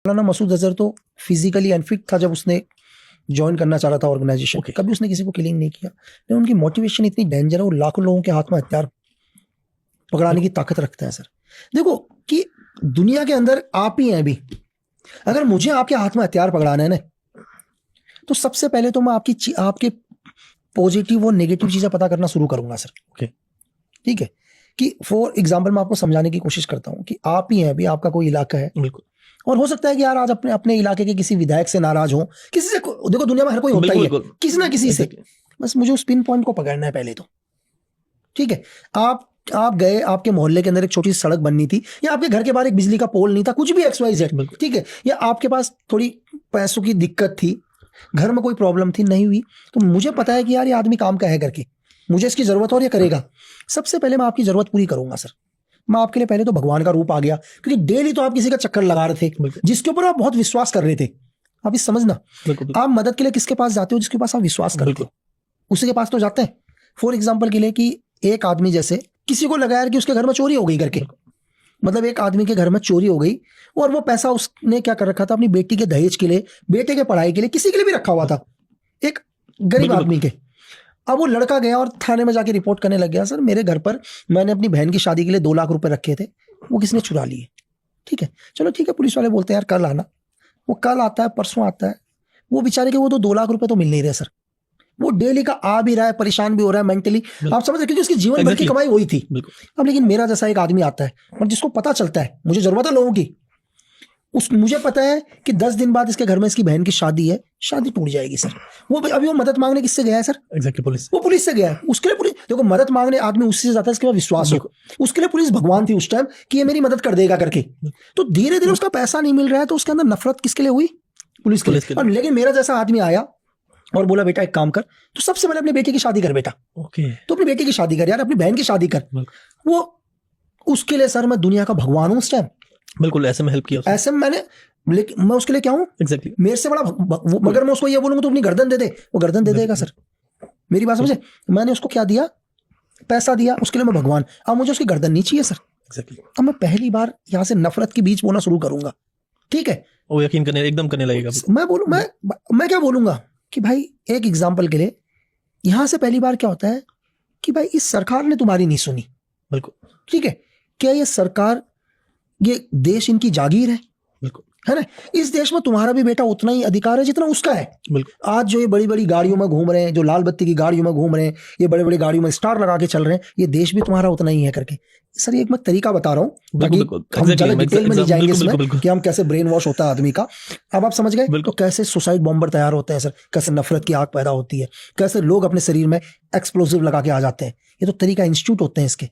मौलाना मसूद अजहर तो physically unfit था जब उसने ज्वाइन करना चाह रहा था ऑर्गेनाइजेशन। कभी उसने किसी को किलिंग नहीं किया, लेकिन उनकी मोटिवेशन इतनी डेंजर है, वो लाखों लोगों के हाथ में हथियार पकड़ाने की ताकत रखता है सर। देखो कि दुनिया के अंदर आप ही हैं अभी, अगर मुझे आपके हाथ में हथियार पकड़ाना है ना, तो सबसे पहले तो मैं आपके पॉजिटिव और नेगेटिव चीजें पता करना शुरू करूंगा सर। ओके, ठीक है, कि फॉर एग्जाम्पल मैं आपको समझाने की कोशिश करता हूँ कि आप ही हैं अभी, आपका कोई इलाका है, बिल्कुल, और हो सकता है कि यार आज अपने अपने इलाके के किसी विधायक से नाराज हो, किसी से, देखो दुनिया में हर कोई होता ही है, किसी ना किसी से। बस मुझे उस पिन पॉइंट को पकड़ना है पहले तो। ठीक है, आप गए, आपके मोहल्ले के अंदर एक छोटी सी सड़क बननी थी, या आपके घर के बाहर एक बिजली का पोल नहीं था, कुछ भी XYZ, ठीक है, या आपके पास थोड़ी पैसों की दिक्कत थी, घर में कोई प्रॉब्लम थी, नहीं हुई, तो मुझे पता है कि यार ये आदमी काम का है करके, मुझे इसकी जरूरत और ये करेगा। सबसे पहले मैं आपकी जरूरत पूरी करूंगा सर। मैं आपके लिए पहले तो भगवान का रूप आ गया, क्योंकि डेली तो आप किसी का चक्कर लगा रहे थे जिसके ऊपर आप बहुत विश्वास कर रहे थे। आप इस समझना, आप मदद के लिए किसके पास जाते हो? जिसके पास आप विश्वास करते हो उसी के पास तो जाते हैं। फॉर एग्जाम्पल के लिए कि एक आदमी जैसे किसी को लगा यार कि उसके घर में चोरी हो गई करके, मतलब एक आदमी के घर में चोरी हो गई और वो पैसा उसने क्या कर रखा था, अपनी बेटी के दहेज के लिए, बेटे के पढ़ाई के लिए, किसी के लिए भी रखा हुआ था, एक गरीब आदमी के। अब वो लड़का गया और थाने में जाके रिपोर्ट करने लग गया, सर मेरे घर पर मैंने अपनी बहन की शादी के लिए 2 लाख रुपए रखे थे, वो किसने चुरा लिए। ठीक है, चलो ठीक है, पुलिस वाले बोलते हैं यार कल आना। वो कल आता है, परसों आता है, वो बेचारे के वो तो 2 लाख रुपए तो मिल नहीं रहे सर। वो डेली का आ भी रहा है, परेशान भी हो रहा है मेंटली, आप समझ रहे, क्योंकि उसकी जीवन भर की कमाई वही थी। अब लेकिन मेरा जैसा एक आदमी आता है और जिसको पता चलता है मुझे जरूरत है लोगों की, मुझे पता है कि 10 दिन बाद इसके घर में इसकी बहन की शादी है, शादी टूट जाएगी सर। वो अभी वो मदद मांगने किससे गया है सर? Exactly, police. वो पुलिस से गया है। उसके लिए पुलिस, देखो मदद मांगने आदमी उससे जाता है इसके बाद विश्वास हो, उसके लिए पुलिस भगवान थी उस टाइम कि ये मेरी मदद कर देगा करके। तो धीरे धीरे उसका पैसा नहीं मिल रहा है, तो उसके अंदर नफरत किसके लिए हुई? पुलिस के लिए। और लेकिन मेरा जैसा आदमी आया और बोला बेटा एक काम कर, तो सबसे पहले अपनी बेटी की शादी कर बेटा। ओके, तो अपनी बेटी की शादी कर यार, अपनी बहन की शादी कर। वो उसके लिए सर मैं दुनिया का भगवान हूँ उस टाइम। बिल्कुल, ऐसे में हेल्प किया, ऐसे में मैंने, लेकिन मैं उसके लिए क्या हूँ? एग्जैक्टली, मेरे से बड़ा मगर मैं उसको ये बोलूंगा तो अपनी गर्दन दे दे, वो गर्दन दे देगा सर। मेरी बात समझे? मैंने उसको क्या दिया? पैसा दिया, उसके लिए मैं भगवान। अब मुझे उसकी गर्दन नहीं चाहिए सर। एग्जैक्टली, अब मैं पहली बार यहाँ से नफरत के बीज बोना शुरू करूंगा। ठीक है, वो यकीन करने एकदम करने लगेगा। मैं क्या बोलूंगा कि भाई एक एग्जाम्पल के लिए, यहां से पहली बार क्या होता है कि भाई इस सरकार ने तुम्हारी नहीं सुनी। बिल्कुल, ठीक है, क्या ये सरकार, ये देश इनकी जागीर है? बिल्कुल, है ना? इस देश में तुम्हारा भी बेटा उतना ही अधिकार है जितना उसका है। बिल्कुल। आज जो ये बड़ी बड़ी गाड़ियों में घूम रहे हैं, जो लाल बत्ती की गाड़ियों में घूम रहे हैं, ये बड़े बड़े गाड़ियों में स्टार लगा के चल रहे हैं, ये देश भी तुम्हारा उतना ही है करके। सर ये एक मैं तरीका बता रहा हूँ ताकि हम ज्यादा डिटेल में नहीं जाएंगे इसमें कि हम कैसे ब्रेन वॉश होता है आदमी का। अब आप समझ गए तो कैसे सुसाइड बॉम्बर तैयार होते हैं सर, कैसे नफरत की आग पैदा होती है, कैसे लोग अपने शरीर में एक्सप्लोसिव लगा के आ जाते हैं। ये तो तरीका इंस्टीट्यूट होते हैं इसके।